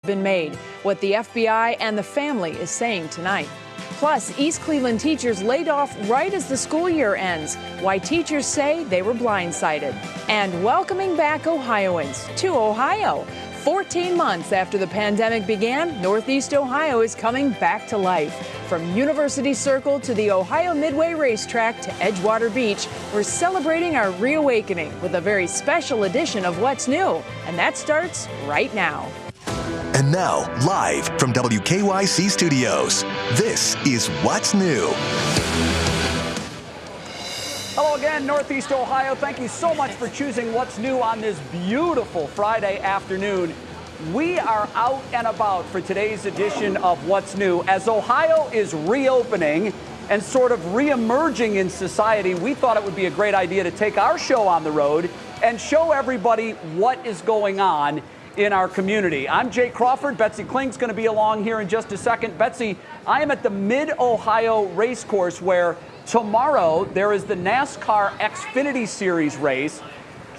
been made, what the FBI and the family is saying tonight. Plus, East Cleveland teachers laid off right as the school year ends, why teachers say they were blindsided. And welcoming back Ohioans to Ohio. 14 months after the pandemic began, Northeast Ohio is coming back to life. From University Circle to the Ohio Midway Racetrack to Edgewater Beach, we're celebrating our reawakening with a very special edition of What's New. And that starts right now. And now, live from WKYC Studios, this is What's New. Hello again, Northeast Ohio. Thank you so much for choosing What's New on this beautiful Friday afternoon. We are out and about for today's edition of What's New. As Ohio is reopening and sort of reemerging in society, we thought it would be a great idea to take our show on the road and show everybody what is going on in our community. I'm Jay Crawford. Betsy Kling's going to be along here in just a second. Betsy, I am at the Mid-Ohio Racecourse where tomorrow there is the NASCAR Xfinity Series race.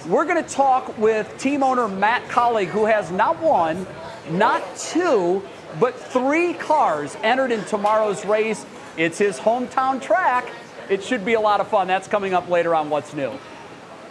We're going to talk with team owner Matt Colleague, who has not one, not two, but three cars entered in tomorrow's race. It's his hometown track. It should be a lot of fun. That's coming up later on What's New.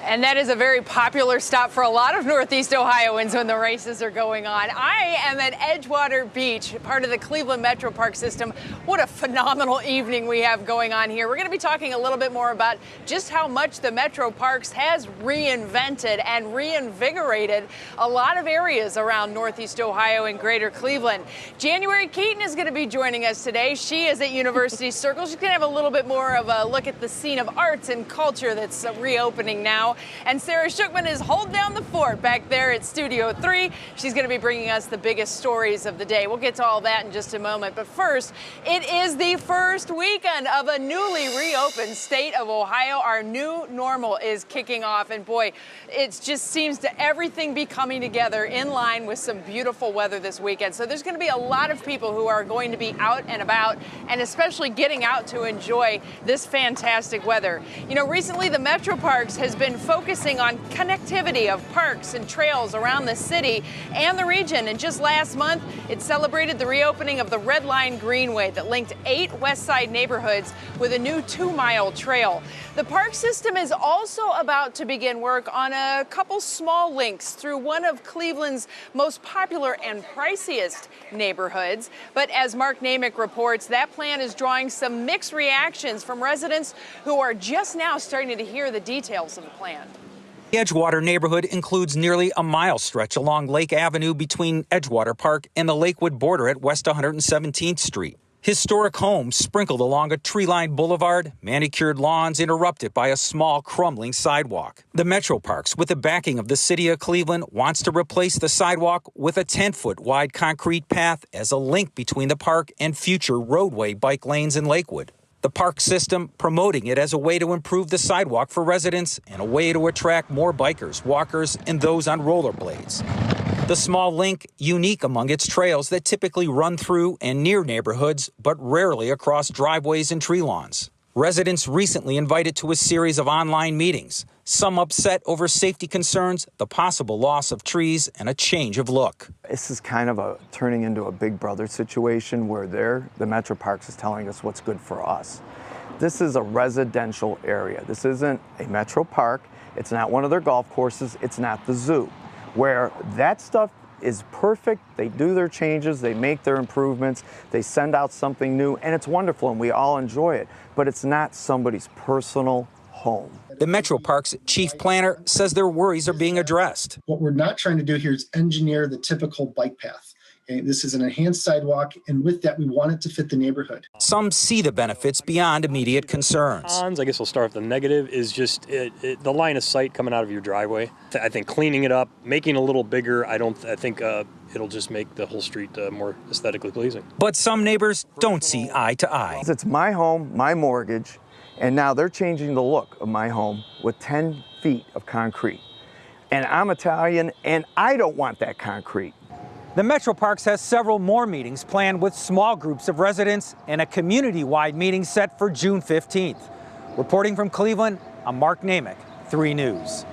And that is a very popular stop for a lot of Northeast Ohioans when the races are going on. I am at Edgewater Beach, part of the Cleveland Metro Park system. What a phenomenal evening we have going on here. We're going to be talking a little bit more about just how much the Metro Parks has reinvented and reinvigorated a lot of areas around Northeast Ohio and Greater Cleveland. January Keaton is going to be joining us today. She is at University Circle. She's going to have a little bit more of a look at the scene of arts and culture that's reopening now. And Sarah Shookman is holding down the fort back there at Studio 3. She's going to be bringing us the biggest stories of the day. We'll get to all that in just a moment. But first, it is the first weekend of a newly reopened state of Ohio. Our new normal is kicking off. And boy, it just seems to everything be coming together in line with some beautiful weather this weekend. So there's going to be a lot of people who are going to be out and about, and especially getting out to enjoy this fantastic weather. You know, recently the Metro Parks has been focusing on connectivity of parks and trails around the city and the region. And just last month, it celebrated the reopening of the Red Line Greenway that linked 8 West Side neighborhoods with a new 2-mile trail. The park system is also about to begin work on a couple small links through one of Cleveland's most popular and priciest neighborhoods. But as Mark Namick reports, that plan is drawing some mixed reactions from residents who are just now starting to hear the details of the plan. The Edgewater neighborhood includes nearly a mile stretch along Lake Avenue between Edgewater Park and the Lakewood border at West 117th Street. Historic homes sprinkled along a tree-lined boulevard, manicured lawns interrupted by a small crumbling sidewalk. The Metro Parks, with the backing of the city of Cleveland, wants to replace the sidewalk with a 10-foot wide concrete path as a link between the park and future roadway bike lanes in Lakewood. The park system promoting it as a way to improve the sidewalk for residents and a way to attract more bikers, walkers, and those on rollerblades. The small link, unique among its trails that typically run through and near neighborhoods, but rarely across driveways and tree lawns. Residents recently invited to a series of online meetings, some upset over safety concerns, the possible loss of trees, and a change of look. This is kind of turning into a Big Brother situation where the Metro Parks is telling us what's good for us. This is a residential area. This isn't a Metro Park. It's not one of their golf courses. It's not the zoo, where that stuff is perfect. They do their changes, they make their improvements, they send out something new, and it's wonderful, and we all enjoy it. But it's not somebody's personal home. The Metro Parks chief planner says their worries are being addressed. What we're not trying to do here is engineer the typical bike path. Okay, this is an enhanced sidewalk, and with that, we want it to fit the neighborhood. Some see the benefits beyond immediate concerns. I guess we'll start with the negative is just the line of sight coming out of your driveway. I think cleaning it up, making it a little bigger, I think it'll just make the whole street more aesthetically pleasing. But some neighbors don't see eye to eye. It's my home, my mortgage, and now they're changing the look of my home with 10 feet of concrete. And I'm Italian, and I don't want that concrete. The Metro Parks has several more meetings planned with small groups of residents and a community-wide meeting set for June 15th. Reporting from Cleveland, I'm Mark Namick, 3 News.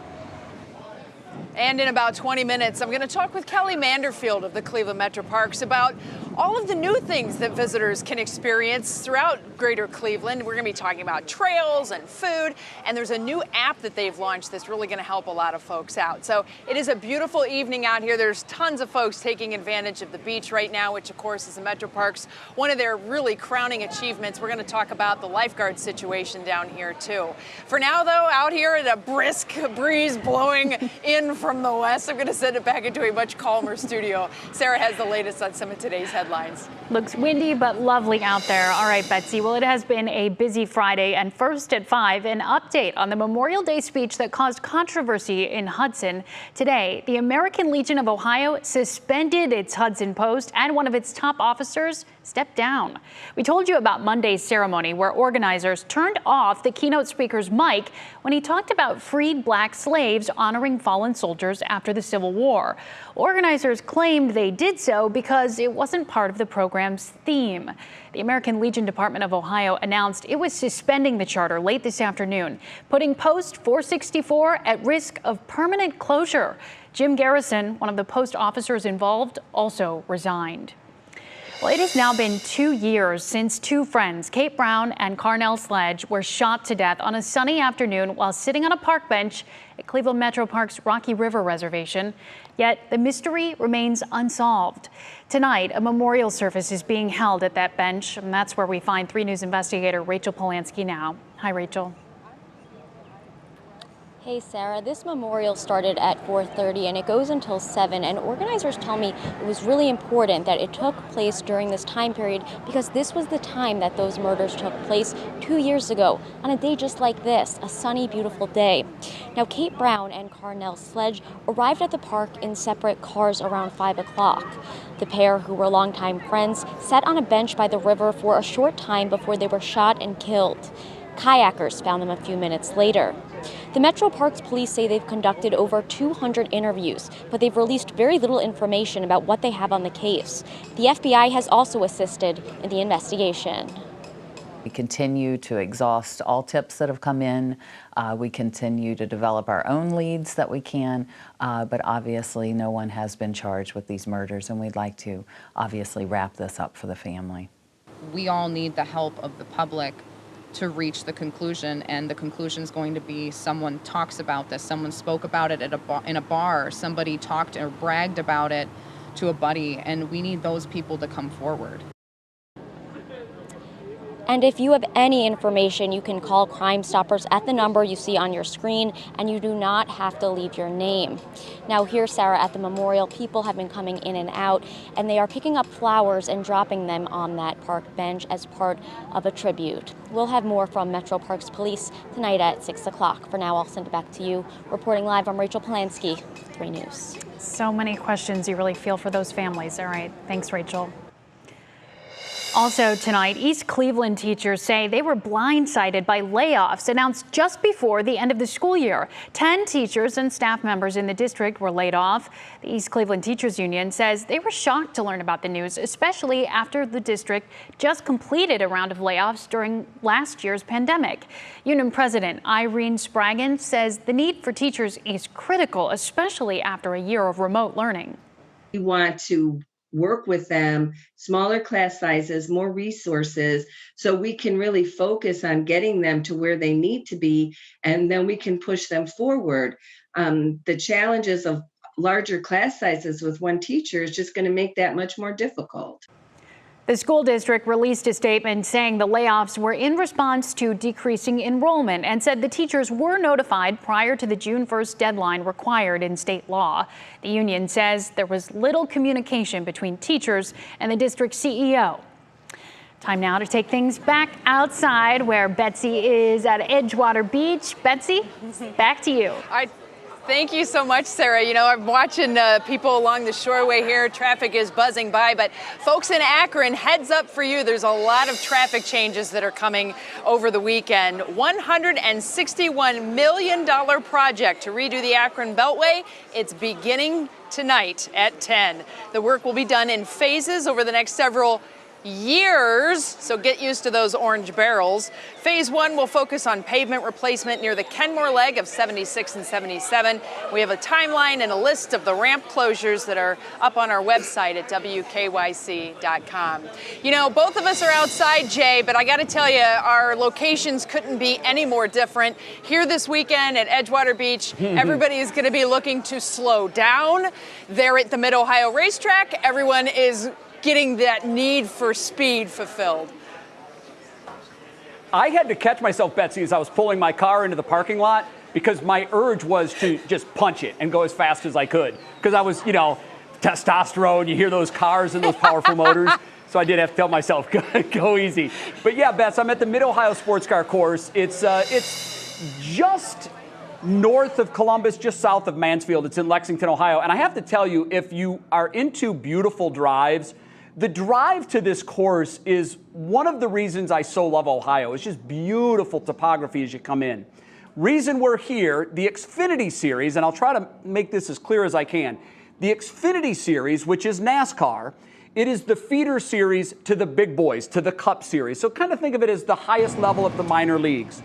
And in about 20 minutes, I'm going to talk with Kelly Manderfield of the Cleveland Metro Parks about all of the new things that visitors can experience throughout greater Cleveland. We're going to be talking about trails and food, and there's a new app that they've launched that's really going to help a lot of folks out. So it is a beautiful evening out here. There's tons of folks taking advantage of the beach right now, which of course is the Metro Parks, one of their really crowning achievements. We're going to talk about the lifeguard situation down here too. For now though, out here at a brisk breeze blowing in from the west, I'm going to send it back into a much calmer studio. Sarah has the latest on some of today's headlines. Looks windy but lovely out there. All right, Betsy. Well, it has been a busy Friday, and first at 5, an update on the Memorial Day speech that caused controversy in Hudson. Today, the American Legion of Ohio suspended its Hudson post, and one of its top officers stepped down. We told you about Monday's ceremony where organizers turned off the keynote speaker's mic when he talked about freed black slaves honoring fallen soldiers after the Civil War. Organizers claimed they did so because it wasn't part of the program's theme. The American Legion Department of Ohio announced it was suspending the charter late this afternoon, putting Post 464 at risk of permanent closure. Jim Garrison, one of the post officers involved, also resigned. Well, it has now been 2 years since two friends, Kate Brown and Carnell Sledge, were shot to death on a sunny afternoon while sitting on a park bench at Cleveland Metro Park's Rocky River Reservation. Yet the mystery remains unsolved. Tonight, a memorial service is being held at that bench, and that's where we find 3 News investigator Rachel Polanski now. Hi, Rachel. Hey, Sarah, this memorial started at 4:30 and it goes until 7. And organizers tell me it was really important that it took place during this time period because this was the time that those murders took place 2 years ago on a day just like this, a sunny, beautiful day. Now, Kate Brown and Carnell Sledge arrived at the park in separate cars around 5 o'clock. The pair, who were longtime friends, sat on a bench by the river for a short time before they were shot and killed. Kayakers found them a few minutes later. The Metro Parks police say they've conducted over 200 interviews, but they've released very little information about what they have on the case. The FBI has also assisted in the investigation. We continue to exhaust all tips that have come in. We continue to develop our own leads that we can, but obviously no one has been charged with these murders, and we'd like to obviously wrap this up for the family. We all need the help of the public to reach the conclusion, and the conclusion is going to be someone talks about this, someone spoke about it at in a bar, somebody talked or bragged about it to a buddy, and we need those people to come forward. And if you have any information, you can call Crime Stoppers at the number you see on your screen, and you do not have to leave your name. Now here, Sarah, at the memorial, people have been coming in and out, and they are picking up flowers and dropping them on that park bench as part of a tribute. We'll have more from Metro Parks Police tonight at 6 o'clock. For now, I'll send it back to you. Reporting live, I'm Rachel Polanski, 3 News. So many questions you really feel for those families. All right, thanks, Rachel. Also tonight, East Cleveland teachers say they were blindsided by layoffs announced just before the end of the school year. 10 teachers and staff members in the district were laid off. The East Cleveland Teachers Union says they were shocked to learn about the news, especially after the district just completed a round of layoffs during last year's pandemic. Union President Irene Spraggin says the need for teachers is critical, especially after a year of remote learning. We want to work with them, smaller class sizes, more resources, so we can really focus on getting them to where they need to be, and then we can push them forward. The challenges of larger class sizes with one teacher is just going to make that much more difficult. The school district released a statement saying the layoffs were in response to decreasing enrollment and said the teachers were notified prior to the June 1st deadline required in state law. The union says there was little communication between teachers and the district CEO. Time now to take things back outside where Betsy is at Edgewater Beach. Betsy, back to you. Thank you so much, Sarah. You know, I'm watching people along the shoreway here. Traffic is buzzing by, but folks in Akron, heads up for you. There's a lot of traffic changes that are coming over the weekend. $161 million project to redo the Akron Beltway. It's beginning tonight at 10. The work will be done in phases over the next several years, so get used to those orange barrels. Phase 1 will focus on pavement replacement near the Kenmore leg of 76 and 77. We have a timeline and a list of the ramp closures that are up on our website at WKYC.com. You know, both of us are outside, Jay, but I got to tell you, our locations couldn't be any more different. Here this weekend at Edgewater Beach, everybody is going to be looking to slow down. There at the Mid-Ohio Racetrack, everyone is getting that need for speed fulfilled. I had to catch myself, Betsy, as I was pulling my car into the parking lot because my urge was to just punch it and go as fast as I could. Because I was, you know, testosterone, you hear those cars and those powerful motors. So I did have to tell myself, go easy. But yeah, Bets, I'm at the Mid-Ohio Sports Car Course. It's just north of Columbus, just south of Mansfield. It's in Lexington, Ohio. And I have to tell you, if you are into beautiful drives, the drive to this course is one of the reasons I so love Ohio. It's just beautiful topography as you come in. Reason we're here, the Xfinity Series, and I'll try to make this as clear as I can. The Xfinity Series, which is NASCAR, it is the feeder series to the big boys, to the Cup Series. So kind of think of it as the highest level of the minor leagues.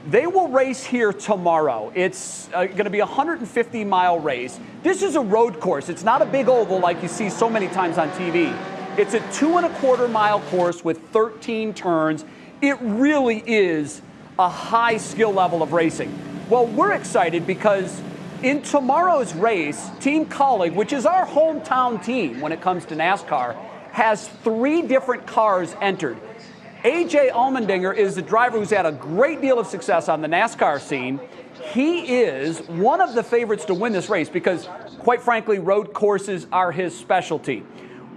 They will race here tomorrow. It's going to be a 150-mile race. This is a road course. It's not a big oval like you see so many times on TV. It's a 2.25-mile course with 13 turns. It really is a high skill level of racing. Well, we're excited because in tomorrow's race, Team Colleague, which is our hometown team when it comes to NASCAR, has 3 different cars entered. A.J. Allmendinger is a driver who's had a great deal of success on the NASCAR scene. He is one of the favorites to win this race because, quite frankly, road courses are his specialty.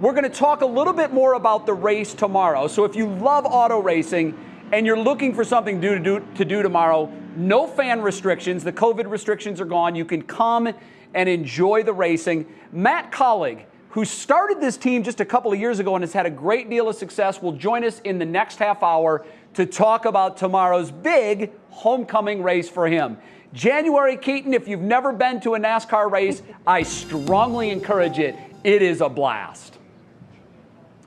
We're going to talk a little bit more about the race tomorrow. So if you love auto racing and you're looking for something to do tomorrow, no fan restrictions. The COVID restrictions are gone. You can come and enjoy the racing. Matt Colleague, who started this team just a couple of years ago and has had a great deal of success, will join us in the next half hour to talk about tomorrow's big homecoming race for him. January, Keaton, if you've never been to a NASCAR race, I strongly encourage it. It is a blast.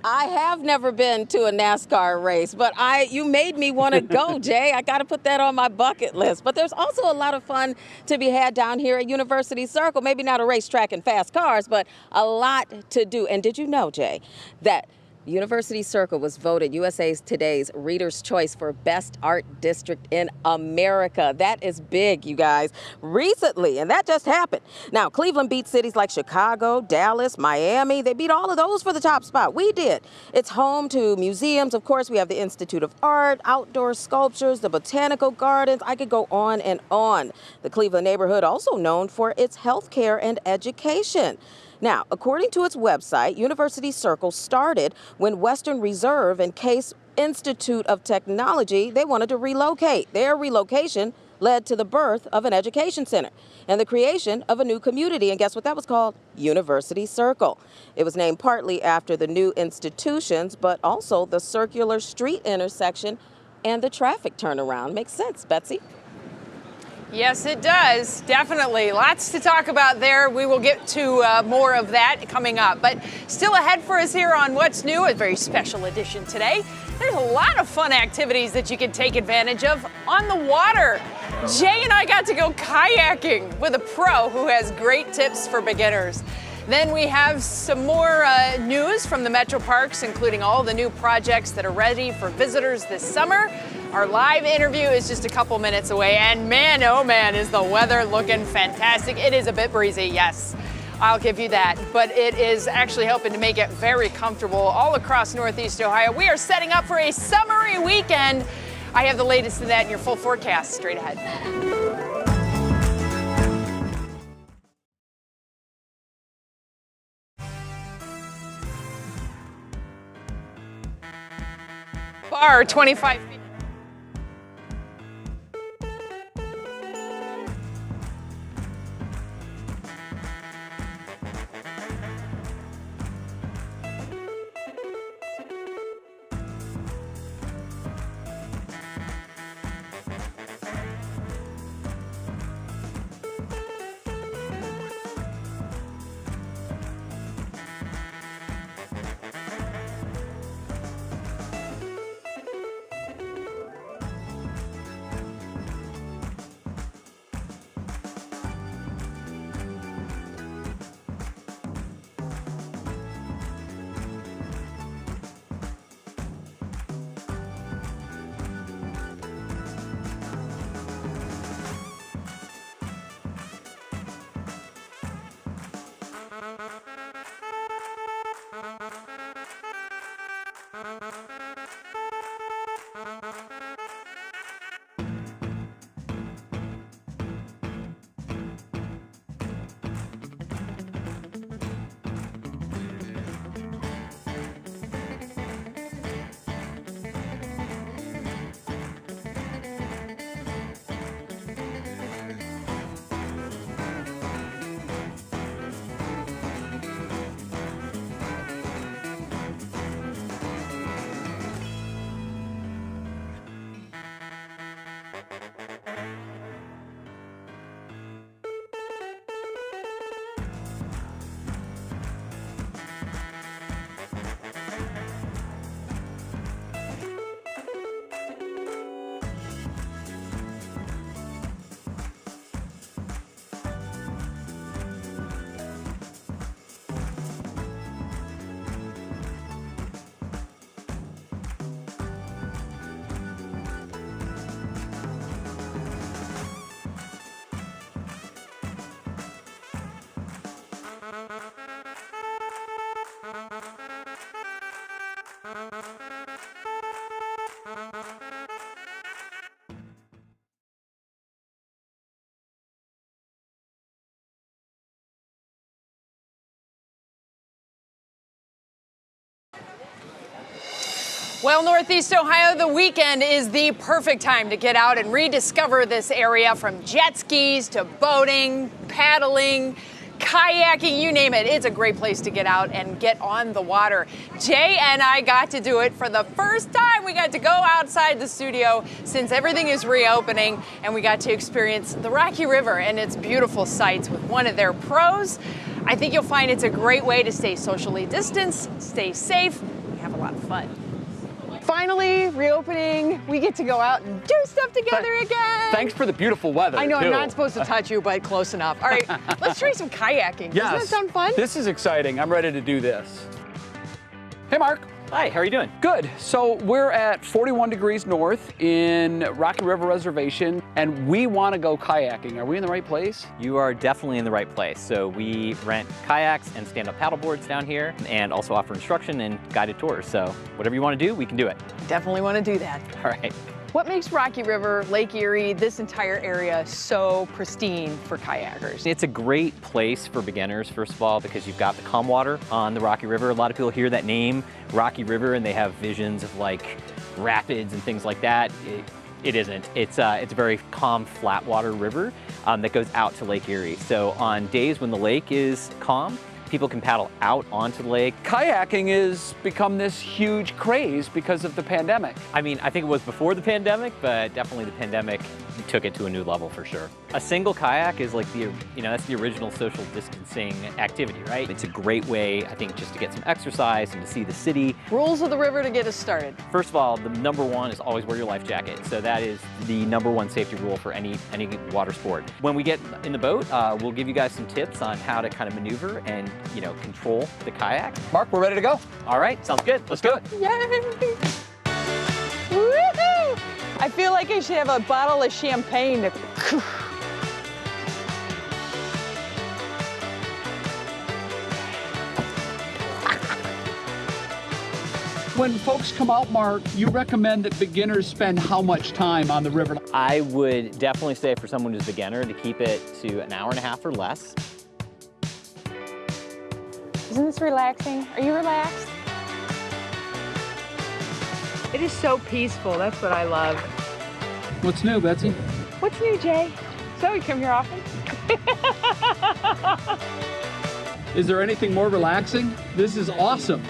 I have never been to a NASCAR race, but you made me want to go, Jay. I got to put that on my bucket list. But there's also a lot of fun to be had down here at University Circle. Maybe not a racetrack and fast cars, but a lot to do. And did you know, Jay, that University Circle was voted USA Today's Reader's Choice for Best Art District in America? That is big, you guys. Recently, and that just happened. Now, Cleveland beat cities like Chicago, Dallas, Miami. They beat all of those for the top spot. We did. It's home to museums. Of course, we have the Institute of Art, outdoor sculptures, the botanical gardens. I could go on and on. The Cleveland neighborhood also known for its healthcare and education. Now, according to its website, University Circle started when Western Reserve and Case Institute of Technology, they wanted to relocate. Their relocation led to the birth of an education center and the creation of a new community. And guess what that was called? University Circle. It was named partly after the new institutions, but also the circular street intersection and the traffic turnaround. Makes sense, Betsy? Yes, it does. Definitely. Lots to talk about there. We will get to more of that coming up. But still ahead for us here on What's New, a very special edition today. There's a lot of fun activities that you can take advantage of on the water. Jay and I got to go kayaking with a pro who has great tips for beginners. Then we have some more news from the Metro Parks, including all the new projects that are ready for visitors this summer. Our live interview is just a couple minutes away, and man, oh man, is the weather looking fantastic. It is a bit breezy, yes, I'll give you that, but it is actually helping to make it very comfortable all across Northeast Ohio. We are setting up for a summery weekend. I have the latest in that in your full forecast straight ahead. Bar 25 feet. Well, Northeast Ohio, the weekend is the perfect time to get out and rediscover this area, from jet skis to boating, paddling, kayaking, you name it. It's a great place to get out and get on the water. Jay and I got to do it for the first time. We got to go outside the studio since everything is reopening, and we got to experience the Rocky River and its beautiful sights with one of their pros. I think you'll find it's a great way to stay socially distanced, stay safe, and have a lot of fun. Finally, reopening, we get to go out and do stuff together again. Thanks for the beautiful weather. I know, too. I'm not supposed to touch you, but close enough. All right, let's try some kayaking. Yes. Doesn't that sound fun? This is exciting. I'm ready to do this. Hey, Mark. Hi, how are you doing? Good. So we're at 41 degrees north in Rocky River Reservation, and we want to go kayaking. Are we in the right place? You are definitely in the right place. So we rent kayaks and stand-up paddleboards down here, and also offer instruction and guided tours. So whatever you want to do, we can do it. Definitely want to do that. All right. What makes Rocky River, Lake Erie, this entire area so pristine for kayakers? It's a great place for beginners, first of all, because you've got the calm water on the Rocky River. A lot of people hear that name, Rocky River, and they have visions of like rapids and things like that. It isn't. It's a very calm, flat water river that goes out to Lake Erie. So on days when the lake is calm, people can paddle out onto the lake. Kayaking has become this huge craze because of the pandemic. I mean, I think it was before the pandemic, but definitely the pandemic took it to a new level for sure. A single kayak is like that's the original social distancing activity, right? It's a great way, I think, just to get some exercise and to see the city. Rules of the river to get us started. First of all, the number one is always wear your life jacket. So that is the number one safety rule for any water sport. When we get in the boat, we'll give you guys some tips on how to kind of maneuver and control the kayak. Mark, we're ready to go. All right, sounds good. Let's do it. Yay! Woohoo! I feel like I should have a bottle of champagne to... When folks come out, Mark, you recommend that beginners spend how much time on the river? I would definitely say for someone who's a beginner to keep it to an hour and a half or less. Isn't this relaxing? Are you relaxed? It is so peaceful. That's what I love. What's new, Betsy? What's new, Jay? So you come here often? Is there anything more relaxing? This is awesome.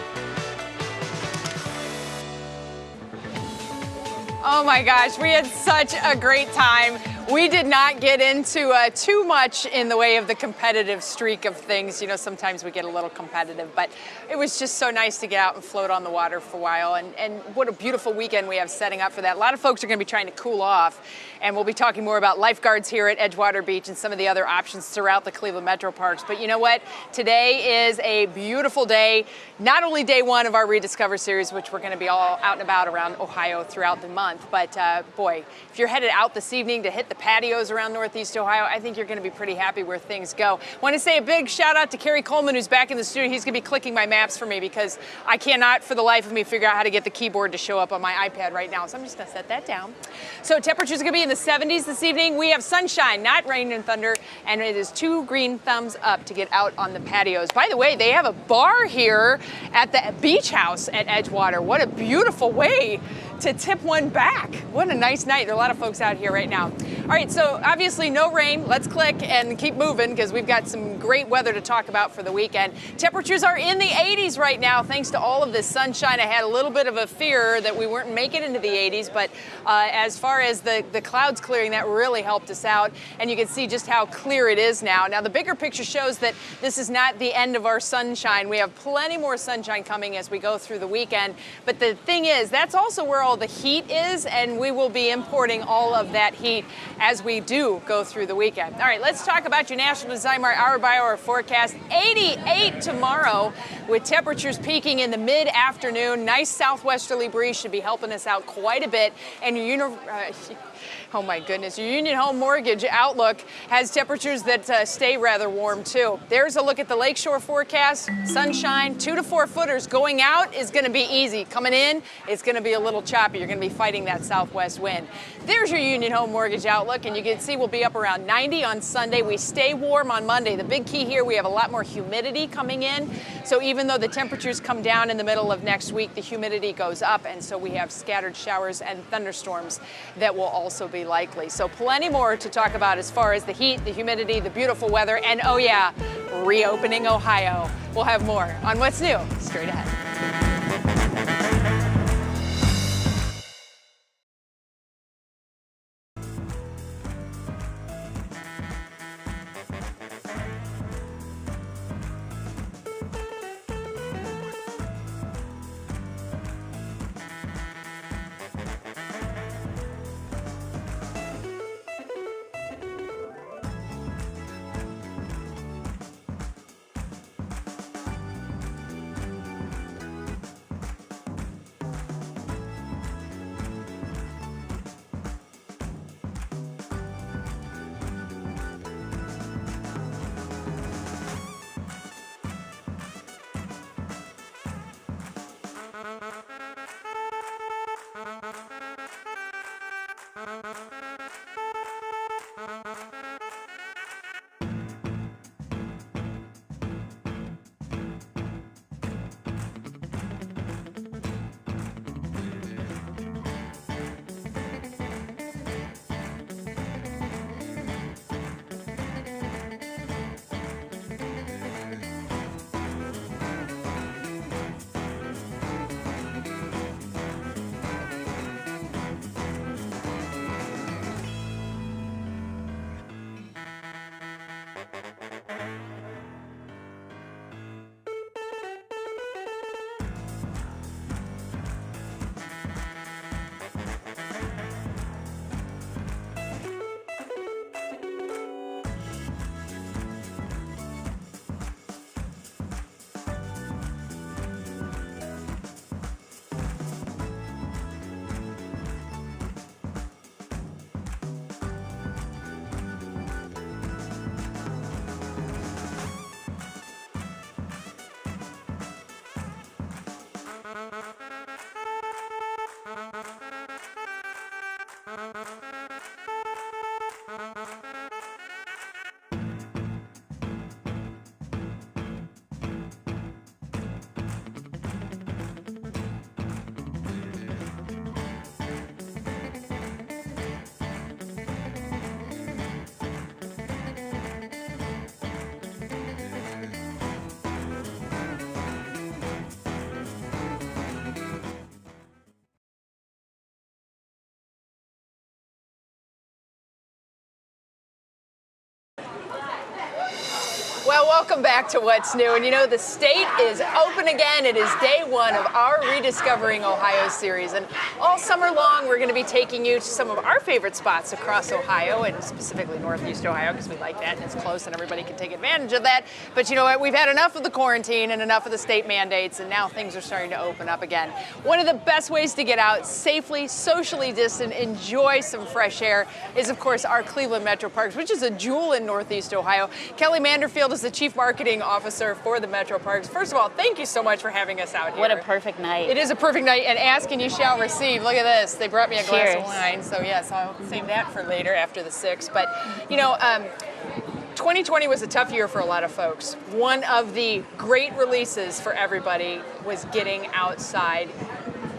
Oh my gosh, we had such a great time. We did not get into too much in the way of the competitive streak of things. Sometimes we get a little competitive, but it was just so nice to get out and float on the water for a while. And what a beautiful weekend we have setting up for that. A lot of folks are going to be trying to cool off, and we'll be talking more about lifeguards here at Edgewater Beach and some of the other options throughout the Cleveland Metro Parks. But you know what? Today is a beautiful day. Not only day one of our Rediscover series, which we're going to be all out and about around Ohio throughout the month, but boy, if you're headed out this evening to hit the patios around Northeast Ohio. I think you're going to be pretty happy where things go. Want to say a big shout out to Kerry Coleman, who's back in the studio. He's going to be clicking my maps for me because I cannot for the life of me figure out how to get the keyboard to show up on my iPad right now. So I'm just going to set that down. So temperatures are going to be in the 70s this evening. We have sunshine, not rain and thunder, and it is 2 green thumbs up to get out on the patios. By the way, they have a bar here at the beach house at Edgewater. What a beautiful way to tip one back. What a nice night. There are a lot of folks out here right now. All right, so obviously no rain. Let's click and keep moving because we've got some great weather to talk about for the weekend. Temperatures are in the 80s right now thanks to all of this sunshine. I had a little bit of a fear that we weren't making it into the 80s, but as far as the clouds clearing, that really helped us out. And you can see just how clear it is now. Now, the bigger picture shows that this is not the end of our sunshine. We have plenty more sunshine coming as we go through the weekend. But the thing is, that's also where all the heat is, and we will be importing all of that heat as we do go through the weekend. All right, let's talk about your National Design Mart hour-by-hour forecast. 88 tomorrow with temperatures peaking in the mid-afternoon. Nice southwesterly breeze should be helping us out quite a bit. And your oh my goodness, your Union Home Mortgage outlook has temperatures that stay rather warm too. There's a look at the lakeshore forecast. Sunshine, 2 to 4 footers. Going out is going to be easy. Coming in, it's going to be a little choppy. You're going to be fighting that southwest wind. There's your Union Home Mortgage outlook, and you can see we'll be up around 90 on Sunday. We stay warm on Monday. The big key here, we have a lot more humidity coming in. So even though the temperatures come down in the middle of next week, the humidity goes up, and so we have scattered showers and thunderstorms that will also be likely. So plenty more to talk about as far as the heat, the humidity, the beautiful weather, and oh yeah, reopening Ohio. We'll have more on What's New straight ahead. Well, welcome back to What's New. And you know, the state is open again. It is day one of our Rediscovering Ohio series. And all summer long, we're going to be taking you to some of our favorite spots across Ohio, and specifically Northeast Ohio, because we like that and it's close and everybody can take advantage of that. But you know what? We've had enough of the quarantine and enough of the state mandates, and now things are starting to open up again. One of the best ways to get out safely, socially distant, enjoy some fresh air is, of course, our Cleveland Metro Parks, which is a jewel in Northeast Ohio. Kelly Manderfield is the Chief Marketing Officer for the Metro Parks. First of all, thank you so much for having us out here. What a perfect night. It is a perfect night, and ask and you shall receive. Look at this. They brought me a glass of wine, so yes, I'll save that for later after the 6th. But, you know, 2020 was a tough year for a lot of folks. One of the great releases for everybody was getting outside.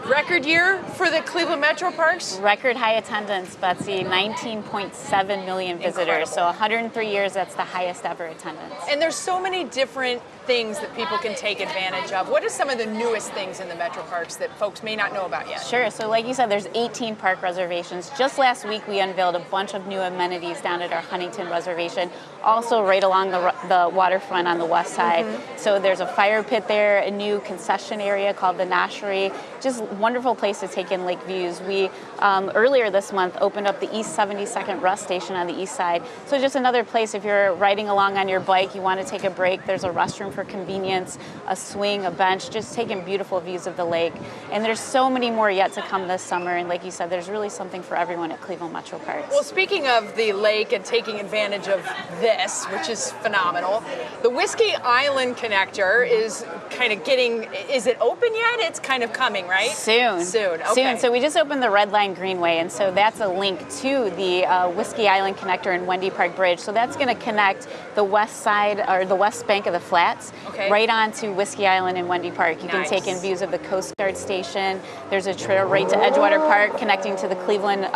Record year for the Cleveland Metro Parks? Record high attendance, Betsy, 19.7 million visitors. Incredible. So 103 years, that's the highest ever attendance. And there's so many different things that people can take advantage of. What are some of the newest things in the Metro Parks that folks may not know about yet? Sure, so like you said, there's 18 park reservations. Just last week, we unveiled a bunch of new amenities down at our Huntington Reservation, also right along the waterfront on the west side. So there's a fire pit there, a new concession area called the Nashery, just wonderful place to take in lake views. We, earlier this month, opened up the East 72nd Rest Station on the east side. So just another place, if you're riding along on your bike, you want to take a break, there's a restroom for convenience, a swing, a bench, just taking beautiful views of the lake. And there's so many more yet to come this summer. And like you said, there's really something for everyone at Cleveland Metro Parks. Well, speaking of the lake and taking advantage of this, which is phenomenal, the Whiskey Island connector is kind of getting, is it open yet? It's kind of coming, right? Soon. Okay. Soon. So we just opened the Red Line Greenway, and so that's a link to the Whiskey Island connector and Wendy Park Bridge. So that's going to connect the west side, or the west bank of the Flats, right onto Whiskey Island and Wendy Park. You can take in views of the Coast Guard Station. There's a trail right to Edgewater Park connecting to the Cleveland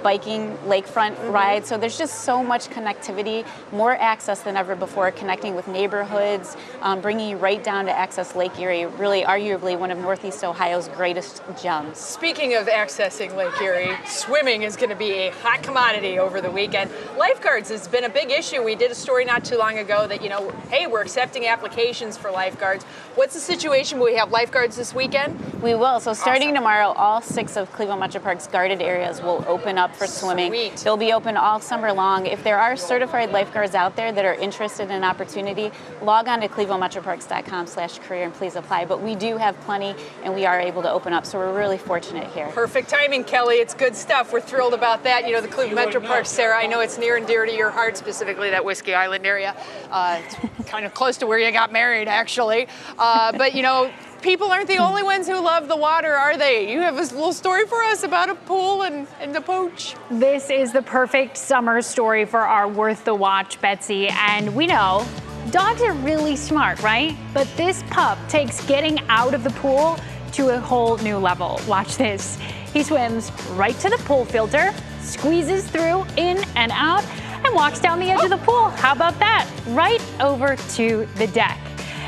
biking lakefront ride. So there's just so much connectivity, more access than ever before, connecting with neighborhoods, bringing you right down to access Lake Erie, really arguably one of Northeast Ohio's greatest gems. Speaking of accessing Lake Erie, swimming is going to be a hot commodity over the weekend. Lifeguards has been a big issue. We did a story not too long ago that, you know, hey, we're accepting applications for lifeguards. What's the situation? Will we have lifeguards this weekend? We will. So starting tomorrow, all 6 of Cleveland Metro Park's guarded areas will open up for swimming. Sweet. They'll be open all summer long. If there are certified lifeguards out there that are interested in an opportunity, log on to clevelandmetroparks.com/career and please apply. But we do have plenty, and we are able to open up, so we're really fortunate here. Perfect timing, Kelly. It's good stuff. We're thrilled about that. You know, the Cleveland Metro Parks, Sarah, I know it's near and dear to your heart, specifically that Whiskey Island area. It's kind of close to where you got married, actually. But, you know, people aren't the only ones who love the water, are they? You have a little story for us about a pool and the pooch. This is the perfect summer story for our Worth the Watch, Betsy. And we know dogs are really smart, right? But this pup takes getting out of the pool to a whole new level. Watch this. He swims right to the pool filter, squeezes through, in and out, and walks down the edge of the pool. How about that? Right over to the deck.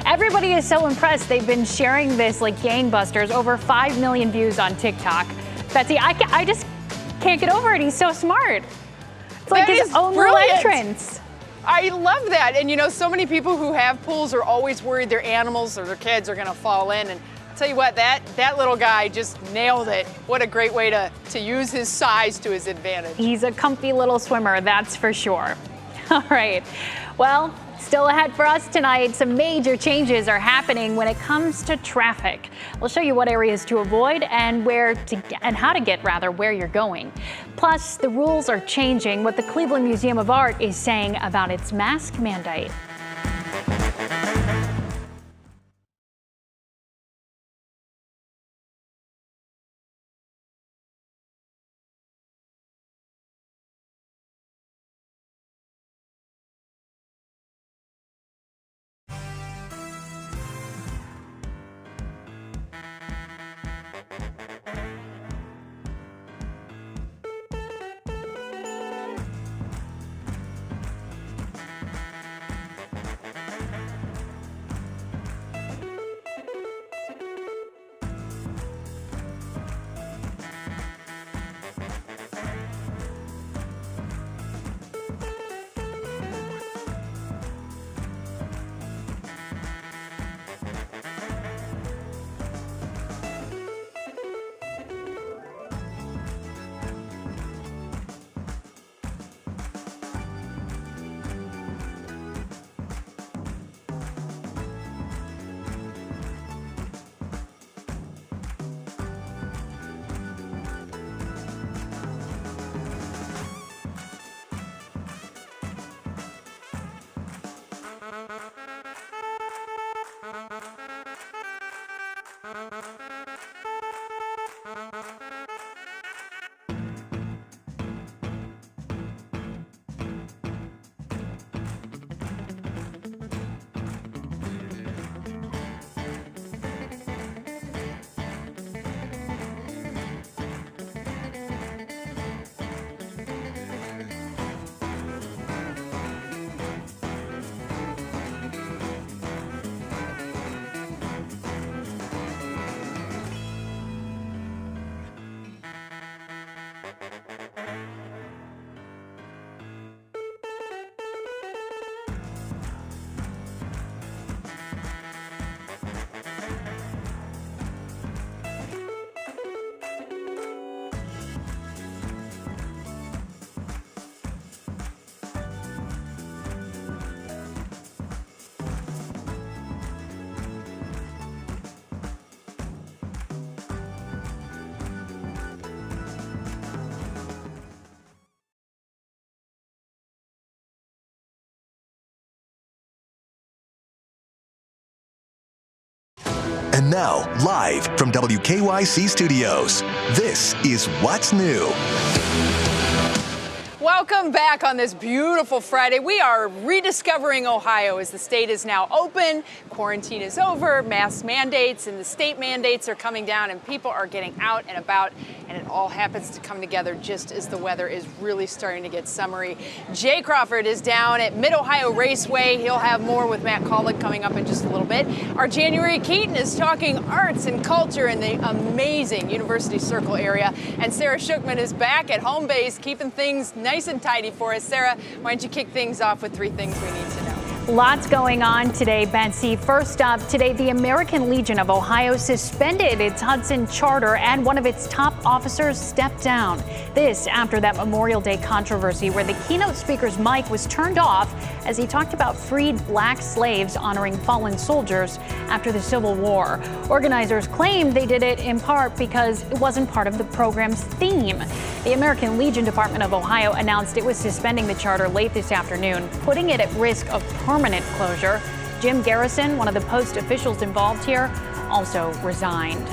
Everybody is so impressed. They've been sharing this like gangbusters, over 5 million views on TikTok. Betsy, I just can't get over it. He's so smart. It's like his own little entrance. I love that. And you know, so many people who have pools are always worried their animals or their kids are gonna fall in. And I'll tell you what, that little guy just nailed it. What a great way to use his size to his advantage. He's a comfy little swimmer, that's for sure. All right, well, still ahead for us tonight, some major changes are happening when it comes to traffic. We'll show you what areas to avoid and how to get where you're going. Plus, the rules are changing, what the Cleveland Museum of Art is saying about its mask mandate. And now, live from WKYC Studios, this is What's New. Welcome back on this beautiful Friday. We are rediscovering Ohio as the state is now open, quarantine is over, mask mandates and the state mandates are coming down and people are getting out and about, and it all happens to come together just as the weather is really starting to get summery. Jay Crawford is down at Mid-Ohio Raceway. He'll have more with Matt Collick coming up in just a little bit. Our January Keaton is talking arts and culture in the amazing University Circle area. And Sarah Shookman is back at home base keeping things nice and tidy for us. Sarah, why don't you kick things off with 3 things we need to know? Lots going on today, Betsy. First up, today the American Legion of Ohio suspended its Hudson charter and one of its top officers stepped down. This after that Memorial Day controversy where the keynote speaker's mic was turned off as he talked about freed black slaves honoring fallen soldiers after the Civil War. Organizers claimed they did it in part because it wasn't part of the program's theme. The American Legion Department of Ohio announced it was suspending the charter late this afternoon, putting it at risk of permanent closure. Jim Garrison, one of the post officials involved here, also resigned.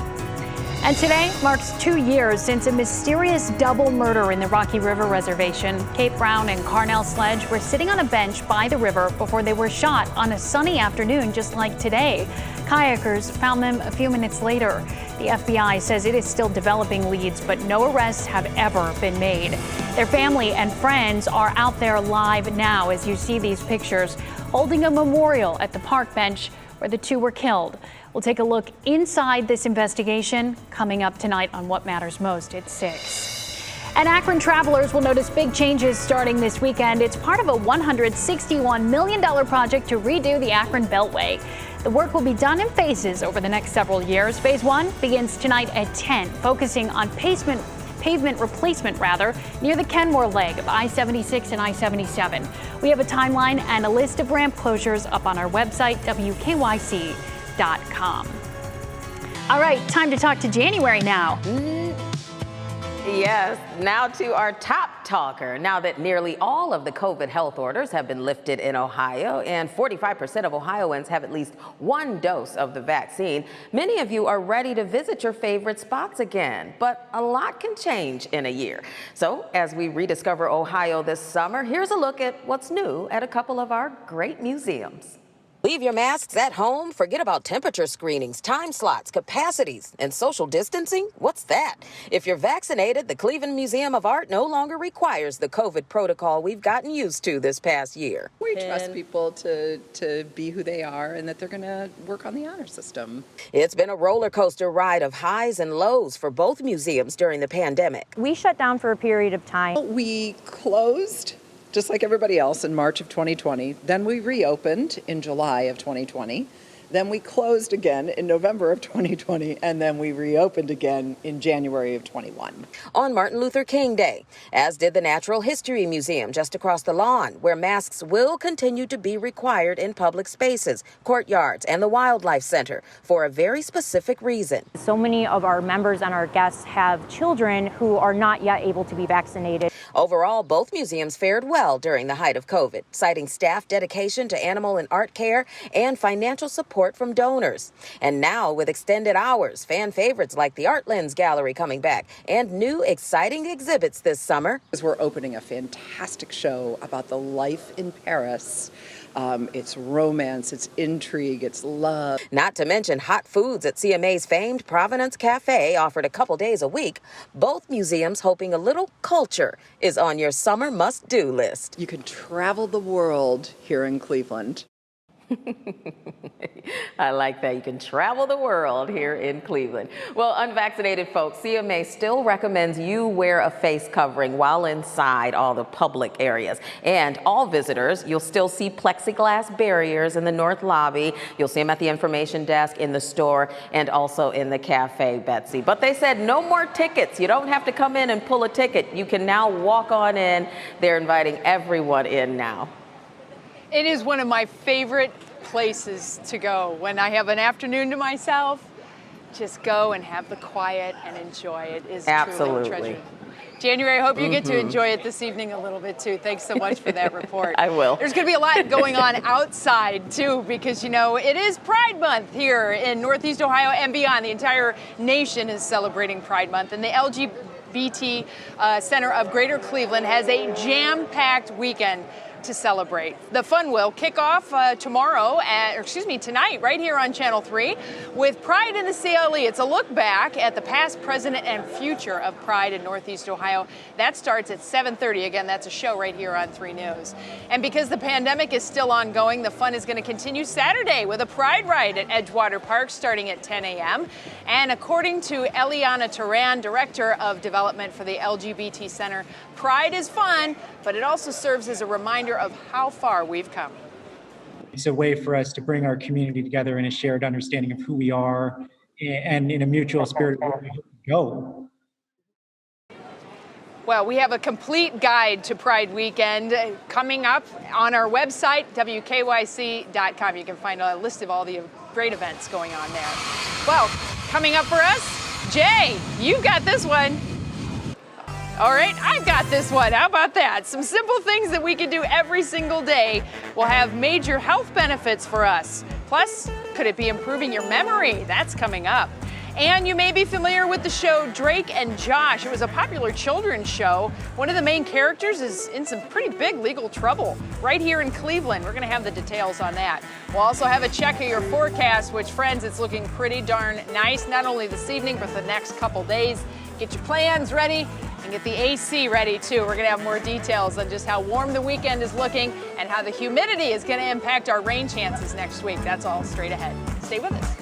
And today marks 2 years since a mysterious double murder in the Rocky River Reservation. Kate Brown and Carnell Sledge were sitting on a bench by the river before they were shot on a sunny afternoon just like today. Kayakers found them a few minutes later. The FBI says it is still developing leads, but no arrests have ever been made. Their family and friends are out there live now as you see these pictures, holding a memorial at the park bench where the two were killed. We'll take a look inside this investigation coming up tonight on What Matters Most at 6. And Akron travelers will notice big changes starting this weekend. It's part of a $161 million project to redo the Akron Beltway. The work will be done in phases over the next several years. Phase 1 begins tonight at 10, focusing on pavement replacement near the Kenmore leg of I-76 and I-77. We have a timeline and a list of ramp closures up on our website, WKYC.com. All right, time to talk to January now. Yes, now to our top talker. Now that nearly all of the COVID health orders have been lifted in Ohio and 45% of Ohioans have at least 1 dose of the vaccine, many of you are ready to visit your favorite spots again. But a lot can change in a year. So as we rediscover Ohio this summer, here's a look at what's new at a couple of our great museums. Leave your masks at home. Forget about temperature screenings, time slots, capacities, and social distancing. What's that? If you're vaccinated, the Cleveland Museum of Art no longer requires the COVID protocol we've gotten used to this past year. We trust people to be who they are and that they're going to work on the honor system. It's been a roller coaster ride of highs and lows for both museums during the pandemic. We shut down for a period of time. We closed just like everybody else in March of 2020. Then we reopened in July of 2020. Then we closed again in November of 2020, and then we reopened again in January of 21. On Martin Luther King Day, as did the Natural History Museum just across the lawn, where masks will continue to be required in public spaces, courtyards, and the Wildlife Center for a very specific reason. So many of our members and our guests have children who are not yet able to be vaccinated. Overall, both museums fared well during the height of COVID, citing staff dedication to animal and art care and financial support from donors. And now, with extended hours, fan favorites like the Art Lens Gallery coming back, and new exciting exhibits this summer. We're opening a fantastic show about the life in Paris. It's romance, it's intrigue, it's love. Not to mention hot foods at CMA's famed Provenance Cafe, offered a couple days a week. Both museums hoping a little culture is on your summer must-do list. You can travel the world here in Cleveland. I like that. You can travel the world here in Cleveland. Well, unvaccinated folks, CMA still recommends you wear a face covering while inside all the public areas. And all visitors, you'll still see plexiglass barriers in the north lobby. You'll see them at the information desk, in the store, and also in the cafe, Betsy. But they said no more tickets. You don't have to come in and pull a ticket. You can now walk on in. They're inviting everyone in now. It is one of my favorite places to go when I have an afternoon to myself. Just go and have the quiet and enjoy it. Is truly a treasure. January, I hope you get to enjoy it this evening a little bit too. Thanks so much for that report. I will. There's going to be a lot going on outside too, because you know it is Pride Month here in Northeast Ohio and beyond. The entire nation is celebrating Pride Month, and the LGBT Center of Greater Cleveland has a jam-packed weekend to celebrate. The fun will kick off tonight, right here on Channel 3 with Pride in the CLE. It's a look back at the past, present, and future of Pride in Northeast Ohio. That starts at 7:30. Again, that's a show right here on 3 News. And because the pandemic is still ongoing, the fun is going to continue Saturday with a Pride Ride at Edgewater Park starting at 10 a.m. And according to Eliana Turan, Director of Development for the LGBT Center, Pride is fun, but it also serves as a reminder of how far we've come. It's a way for us to bring our community together in a shared understanding of who we are and in a mutual spirit of where we hope to go. Well, we have a complete guide to Pride Weekend coming up on our website, WKYC.com. You can find a list of all the great events going on there. Well, coming up for us, Jay, you've got this one. All right, I've got this one. How about that? Some simple things that we can do every single day will have major health benefits for us. Plus, could it be improving your memory? That's coming up. And you may be familiar with the show Drake and Josh. It was a popular children's show. One of the main characters is in some pretty big legal trouble right here in Cleveland. We're going to have the details on that. We'll also have a check of your forecast, which, friends, it's looking pretty darn nice, not only this evening, but the next couple days. Get your plans ready and get the AC ready too. We're gonna have more details on just how warm the weekend is looking and how the humidity is gonna impact our rain chances next week. That's all straight ahead. Stay with us.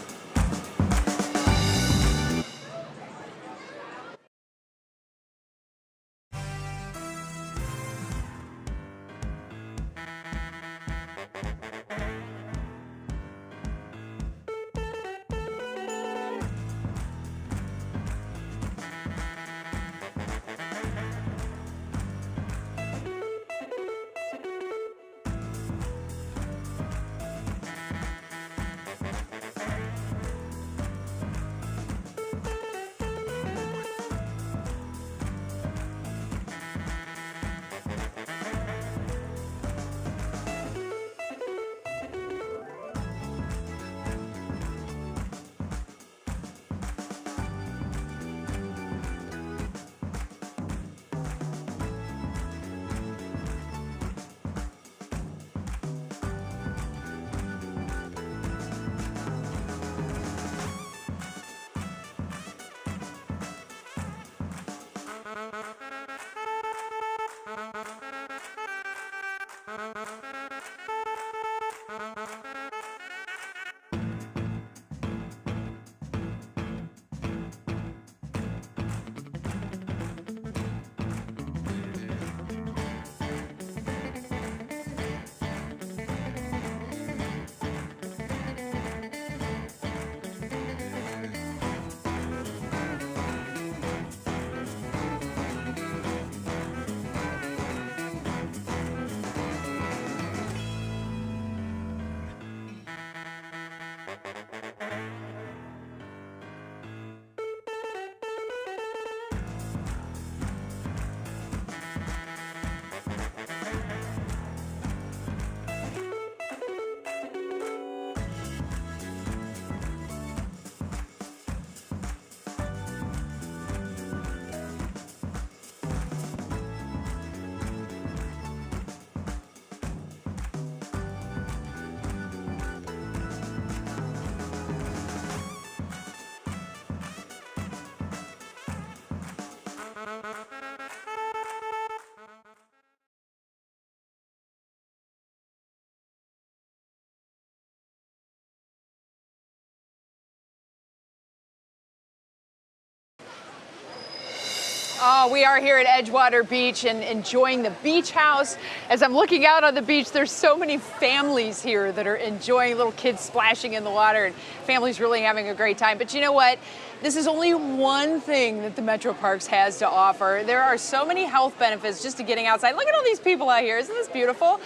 Oh, we are here at Edgewater Beach and enjoying the beach house. As I'm looking out on the beach, there's so many families here that are enjoying, little kids splashing in the water, and families really having a great time. But you know what? This is only one thing that the Metro Parks has to offer. There are so many health benefits just to getting outside. Look at all these people out here. Isn't this beautiful?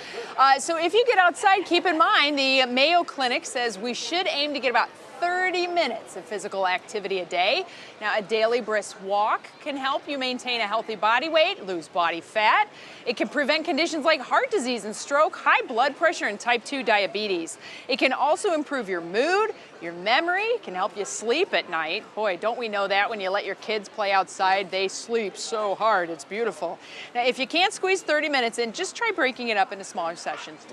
So if you get outside, keep in mind the Mayo Clinic says we should aim to get about 30 minutes of physical activity a day. Now, a daily brisk walk can help you maintain a healthy body weight, lose body fat. It can prevent conditions like heart disease and stroke, high blood pressure, and type 2 diabetes. It can also improve your mood, your memory, can help you sleep at night. Boy, don't we know that when you let your kids play outside, they sleep so hard. It's beautiful. Now, if you can't squeeze 30 minutes in, just try breaking it up into smaller sessions.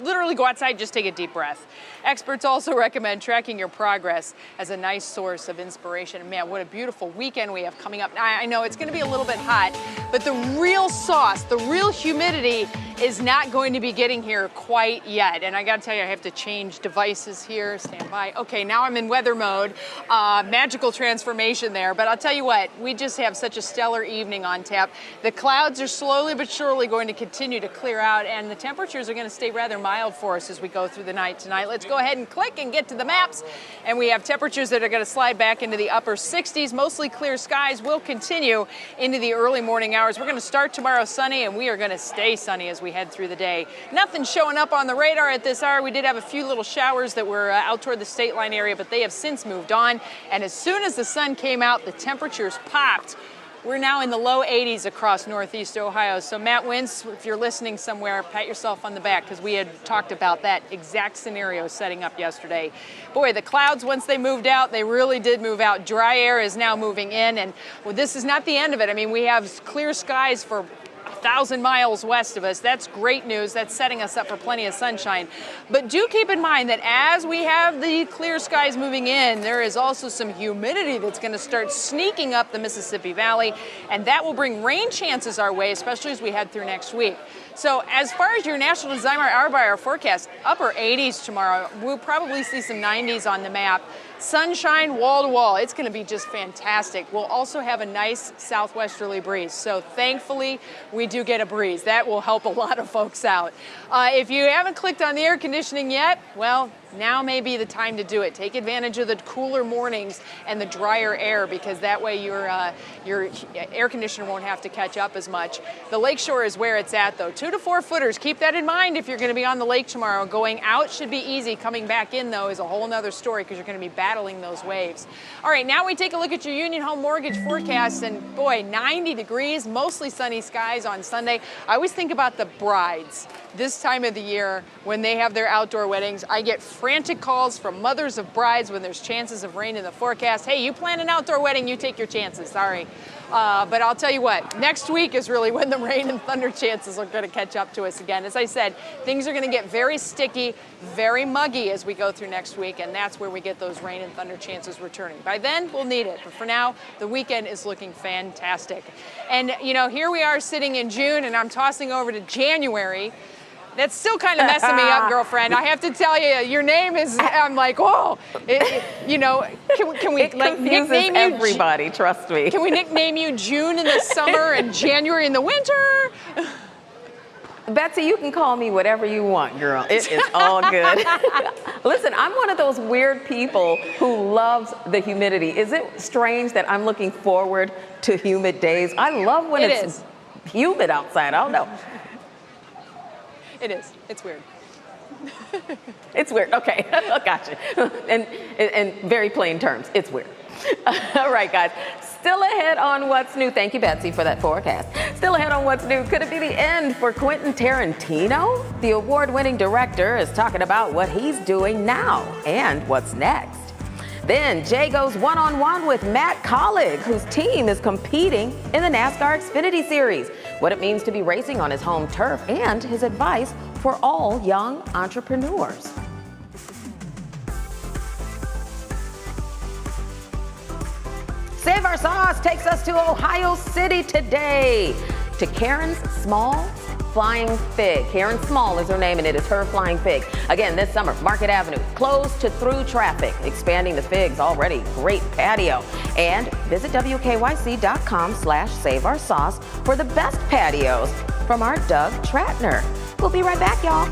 Literally go outside, just take a deep breath. Experts also recommend tracking your progress as a nice source of inspiration. And man, what a beautiful weekend we have coming up. I know it's going to be a little bit hot, but the real sauce, the real humidity is not going to be getting here quite yet. And I got to tell you, I have to change devices here. Stand by. Okay, now I'm in weather mode. Magical transformation there. But I'll tell you what, we just have such a stellar evening on tap. The clouds are slowly but surely going to continue to clear out, and the temperatures are going to stay rather mild for us as we go through the night tonight. Let's go ahead and click and get to the maps. And we have temperatures that are going to slide back into the upper 60s. Mostly clear skies will continue into the early morning hours. We're going to start tomorrow sunny, and we are going to stay sunny as we head through the day. Nothing showing up on the radar at this hour. We did have a few little showers that were out toward the state line area, but they have since moved on. And as soon as the sun came out, the temperatures popped. We're now in the low 80s across Northeast Ohio. So Matt Wintz, if you're listening somewhere, pat yourself on the back, because we had talked about that exact scenario setting up yesterday. Boy, the clouds, once they moved out, they really did move out. Dry air is now moving in, and well, this is not the end of it. I mean, we have clear skies for 1,000 miles west of us. That's great news. That's setting us up for plenty of sunshine. But do keep in mind that as we have the clear skies moving in, there is also some humidity that's going to start sneaking up the Mississippi Valley, and that will bring rain chances our way, especially as we head through next week. So as far as your National Designer hour-by-hour forecast, upper 80s tomorrow. We'll probably see some 90s on the map. Sunshine wall to wall. It's going to be just fantastic. We'll also have a nice southwesterly breeze. So thankfully, we do get a breeze. That will help a lot of folks out. If you haven't clicked on the air conditioning yet, well, now may be the time to do it. Take advantage of the cooler mornings and the drier air, because that way your air conditioner won't have to catch up as much. The lakeshore is where it's at, though. 2 to 4 footers. Keep that in mind if you're going to be on the lake tomorrow. Going out should be easy. Coming back in, though, is a whole nother story, because you're going to be battling those waves. All right, now we take a look at your Union Home Mortgage forecast, and boy, 90 degrees, mostly sunny skies on Sunday. I always think about the brides this time of the year when they have their outdoor weddings. I get frantic calls from mothers of brides when there's chances of rain in the forecast. Hey, you plan an outdoor wedding, you take your chances. Sorry. But I'll tell you what, next week is really when the rain and thunder chances are going to catch up to us again. As I said, things are going to get very sticky, very muggy as we go through next week, and that's where we get those rain and thunder chances returning. By then, we'll need it. But for now, the weekend is looking fantastic. And, you know, here we are sitting in June, and I'm tossing over to January. That's still kind of messing me up, girlfriend. I have to tell you, your name is, I'm like, whoa. You know, can we it like nickname you? Everybody, trust me. Can we nickname you June in the summer and January in the winter? Betsy, you can call me whatever you want, girl. It is all good. Listen, I'm one of those weird people who loves the humidity. Is it strange that I'm looking forward to humid days? I love when it's humid outside. I don't know. It is. It's weird. It's weird. Okay. Gotcha. And in very plain terms, it's weird. All right, guys. Still ahead on What's New. Thank you, Betsy, for that forecast. Still ahead on What's New. Could it be the end for Quentin Tarantino? The award-winning director is talking about what he's doing now and what's next. Then Jay goes one-on-one with Matt Collig, whose team is competing in the NASCAR Xfinity Series, what it means to be racing on his home turf, and his advice for all young entrepreneurs. Save Our Sauce takes us to Ohio City today, to Karen's Small Flying Fig. Karen Small is her name, and it is her Flying Fig. Again, this summer, Market Avenue closed to through traffic, expanding the Fig's already great patio. And visit WKYC.com/saveoursauce for the best patios from our Doug Tratner. We'll be right back, y'all.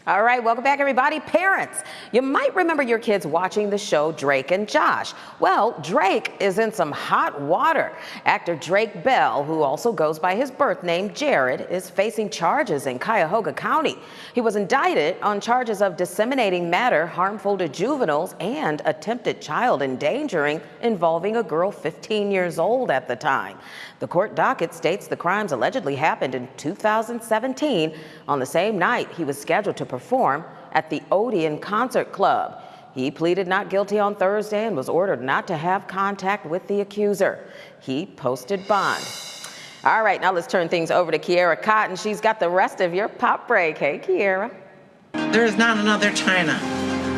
All right, welcome back, everybody. Parents, you might remember your kids watching the show Drake and Josh. Well, Drake is in some hot water. Actor Drake Bell, who also goes by his birth name Jared, is facing charges in Cuyahoga County. He was indicted on charges of disseminating matter harmful to juveniles and attempted child endangering involving a girl 15 years old at the time. The court docket states the crimes allegedly happened in 2017 on the same night he was scheduled to perform at the Odeon Concert Club. He pleaded not guilty on Thursday and was ordered not to have contact with the accuser. He posted bond. All right, now let's turn things over to Kiera Cotton. She's got the rest of your pop break. Hey, Kiera. There is not another China,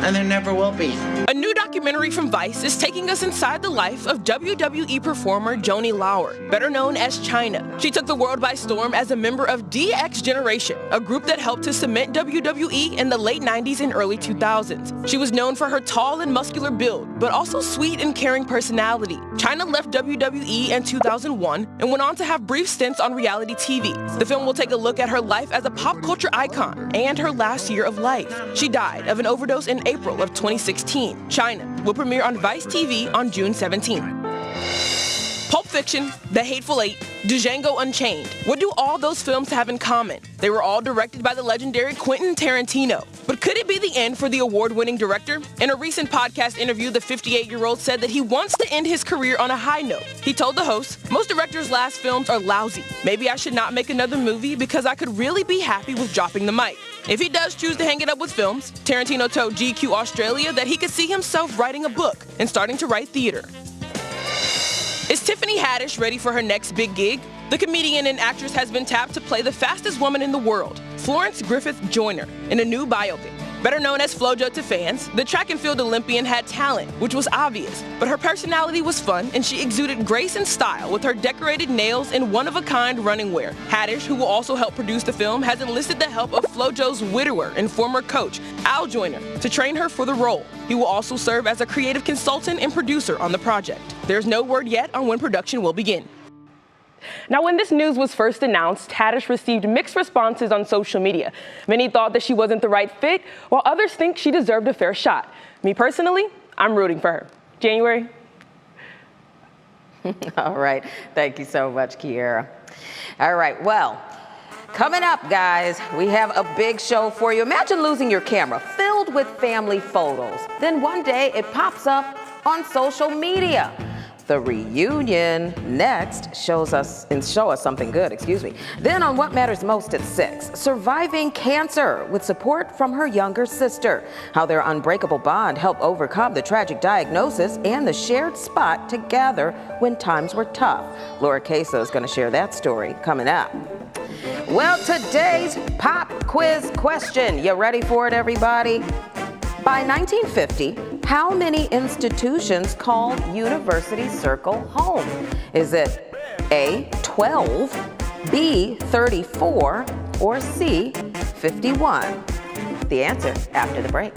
and there never will be. A new documentary from Vice is taking us inside the life of WWE performer Joni Lauer, better known as Chyna. She took the world by storm as a member of DX Generation, a group that helped to cement WWE in the late 90s and early 2000s. She was known for her tall and muscular build, but also sweet and caring personality. Chyna left WWE in 2001 and went on to have brief stints on reality TV. The film will take a look at her life as a pop culture icon and her last year of life. She died of an overdose in April of 2016. Chyna will premiere on Vice TV on June 17th. Pulp Fiction, The Hateful Eight, Django Unchained. What do all those films have in common? They were all directed by the legendary Quentin Tarantino. But could it be the end for the award-winning director? In a recent podcast interview, the 58-year-old said that he wants to end his career on a high note. He told the host, "Most directors' last films are lousy. Maybe I should not make another movie because I could really be happy with dropping the mic." If he does choose to hang it up with films, Tarantino told GQ Australia that he could see himself writing a book and starting to write theater. Is Tiffany Haddish ready for her next big gig? The comedian and actress has been tapped to play the fastest woman in the world, Florence Griffith Joyner, in a new biopic. Better known as FloJo to fans, the track and field Olympian had talent, which was obvious, but her personality was fun and she exuded grace and style with her decorated nails and one-of-a-kind running wear. Haddish, who will also help produce the film, has enlisted the help of FloJo's widower and former coach, Joyner, to train her for the role. He will also serve as a creative consultant and producer on the project. There's no word yet on when production will begin. Now, when this news was first announced, Haddish received mixed responses on social media. Many thought that she wasn't the right fit, while others think she deserved a fair shot. Me personally, I'm rooting for her. January? All right. Thank you so much, Kiera. All right. Well, coming up, guys, we have a big show for you. Imagine losing your camera filled with family photos. Then one day it pops up on social media. The reunion next show us something good, Then on What Matters Most at 6, surviving cancer with support from her younger sister. How their unbreakable bond helped overcome the tragic diagnosis and the shared spot together when times were tough. Laura Queso is going to share that story coming up. Well, today's pop quiz question. You ready for it, everybody? By 1950, how many institutions called University Circle home? Is it A, 12, B, 34, or C, 51? The answer after the break.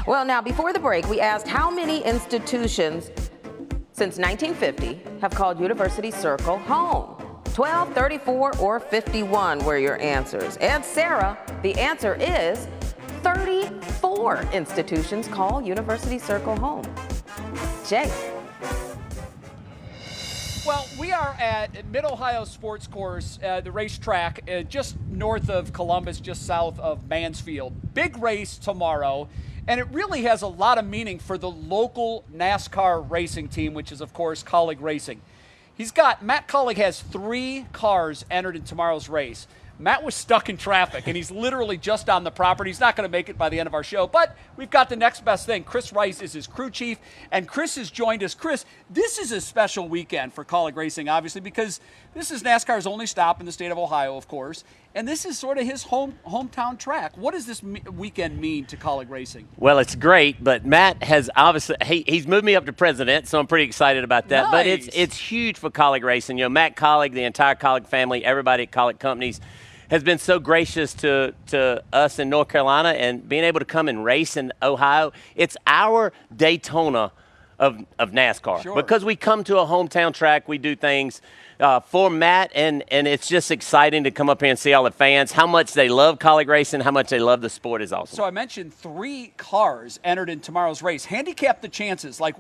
Well, now, before the break, we asked how many institutions since 1950 have called University Circle home. 12, 34, or 51 were your answers. And Sarah, the answer is 34 institutions call University Circle home. Jay. Well, we are at Mid-Ohio Sports Course, the racetrack, just north of Columbus, just south of Mansfield. Big race tomorrow, and it really has a lot of meaning for the local NASCAR racing team, which is, of course, Colleague Racing. Matt Colleague has 3 cars entered in tomorrow's race. Matt was stuck in traffic, and he's literally just on the property. He's not going to make it by the end of our show, but we've got the next best thing. Chris Rice is his crew chief, and Chris has joined us. Chris, this is a special weekend for Kaulig Racing, obviously, because this is NASCAR's only stop in the state of Ohio, of course, and this is sort of his hometown track. What does this weekend mean to Kaulig Racing? Well, it's great, but Matt has obviously he's moved me up to president, so I'm pretty excited about that. Nice. But it's huge for Kaulig Racing. You know, Matt Kaulig, the entire Kaulig family, everybody at Kaulig Companies has been so gracious to us in North Carolina and being able to come and race in Ohio. It's our Daytona of NASCAR. Sure. Because we come to a hometown track, we do things for Matt, and it's just exciting to come up here and see all the fans. How much they love Kaulig Racing, how much they love the sport is awesome. So I mentioned 3 cars entered in tomorrow's race. Handicap the chances. Like,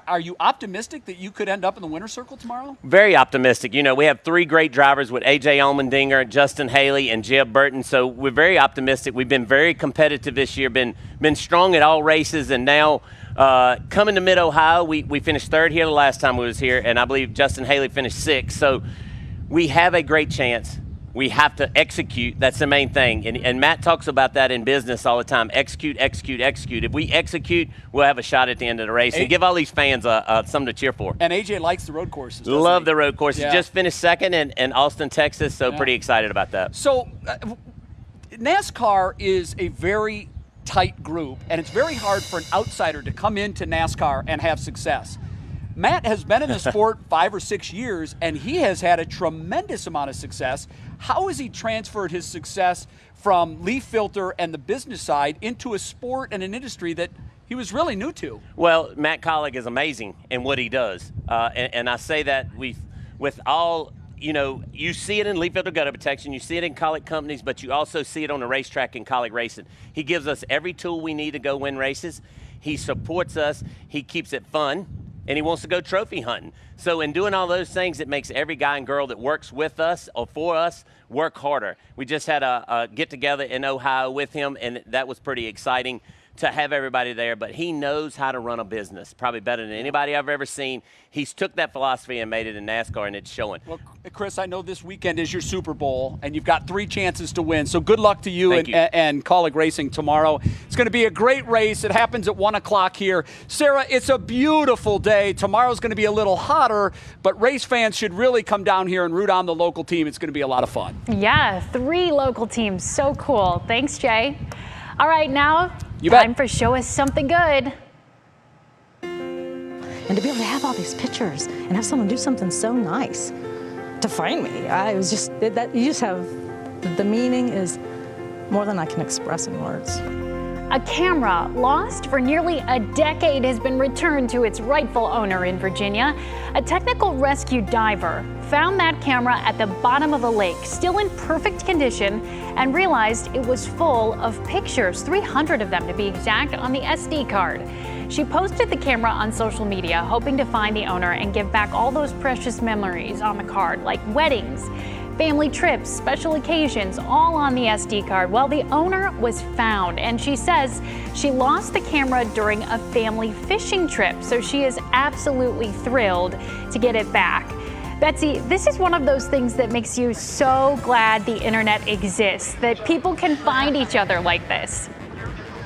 are you optimistic that you could end up in the winner's circle tomorrow? Very optimistic. You know, we have 3 great drivers with A.J. Allmendinger, Justin Haley, and Jeb Burton, so we're very optimistic. We've been very competitive this year, been strong at all races, and now coming to Mid-Ohio, we finished 3rd here the last time we was here, and I believe Justin Haley finished 6th. So we have a great chance. We have to execute. That's the main thing. And Matt talks about that in business all the time. Execute, execute, execute. If we execute, we'll have a shot at the end of the race and give all these fans something to cheer for. And AJ likes the road courses. Love the road courses. Yeah. Just finished 2nd in Austin, Texas, so pretty excited about that. So NASCAR is a very tight group, and it's very hard for an outsider to come into NASCAR and have success. Matt has been in the sport 5 or 6 years, and he has had a tremendous amount of success. How has he transferred his success from leaf filter and the business side into a sport and an industry that he was really new to? Well, Matt Kaulig is amazing in what he does, and I say that with all. You know, you see it in leaf filter gutter protection, you see it in Kaulig Companies, but you also see it on the racetrack in Kaulig Racing. He gives us every tool we need to go win races. He supports us. He keeps it fun, and he wants to go trophy hunting. So in doing all those things, it makes every guy and girl that works with us or for us work harder. We just had a get-together in Ohio with him, and that was pretty exciting to have everybody there, but he knows how to run a business, probably better than anybody I've ever seen. He's took that philosophy and made it in NASCAR, and it's showing. Well, Chris, I know this weekend is your Super Bowl, and you've got 3 chances to win, so good luck to you and Kaulig Racing tomorrow. It's going to be a great race. It happens at 1 o'clock here. Sarah, it's a beautiful day. Tomorrow's going to be a little hotter, but race fans should really come down here and root on the local team. It's going to be a lot of fun. Yeah, 3 local teams. So cool. Thanks, Jay. All right, now you time bet. for Show Us Something Good. And to be able to have all these pictures and have someone do something so nice to find me, I was just, that you just have, the meaning is more than I can express in words. A camera lost for nearly a decade has been returned to its rightful owner in Virginia. A technical rescue diver found that camera at the bottom of a lake, still in perfect condition, and realized it was full of pictures, 300 of them to be exact, on the SD card. She posted the camera on social media, hoping to find the owner and give back all those precious memories on the card, like weddings, family trips, special occasions, all on the SD card. Well, the owner was found, and she says she lost the camera during a family fishing trip, so she is absolutely thrilled to get it back. Betsy, this is one of those things that makes you so glad the internet exists, that people can find each other like this.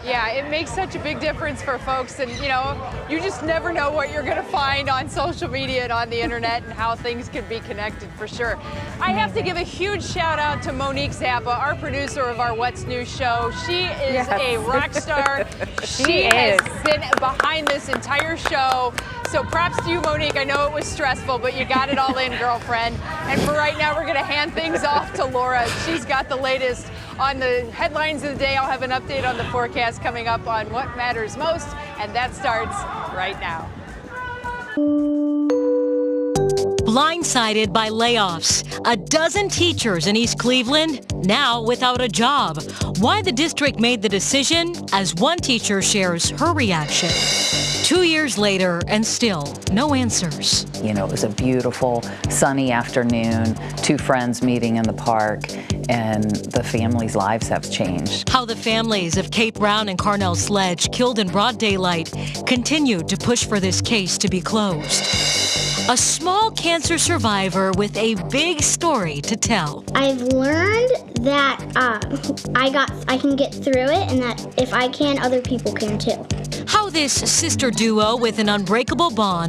Yeah, it makes such a big difference for folks, and you just never know what you're going to find on social media and on the internet and how things can be connected for sure. I have to give a huge shout out to Monique Zappa, our producer of our What's New show. She is a rock star. She has been behind this entire show. So props to you, Monique. I know it was stressful, but you got it all in, girlfriend. And for right now, we're going to hand things off to Laura. She's got the latest on the headlines of the day. I'll have an update on the forecast coming up on what matters most, and that starts right now. Blindsided by layoffs. A dozen teachers in East Cleveland now without a job. Why the district made the decision, as one teacher shares her reaction. 2 years later, and still no answers. You know, it was a beautiful, sunny afternoon, 2 friends meeting in the park, and the families' lives have changed. How the families of Kate Brown and Carnell Sledge, killed in broad daylight, continued to push for this case to be closed. A small cancer survivor with a big story to tell. I've learned that I can get through it, and that if I can, other people can too. How this sister duo with an unbreakable bond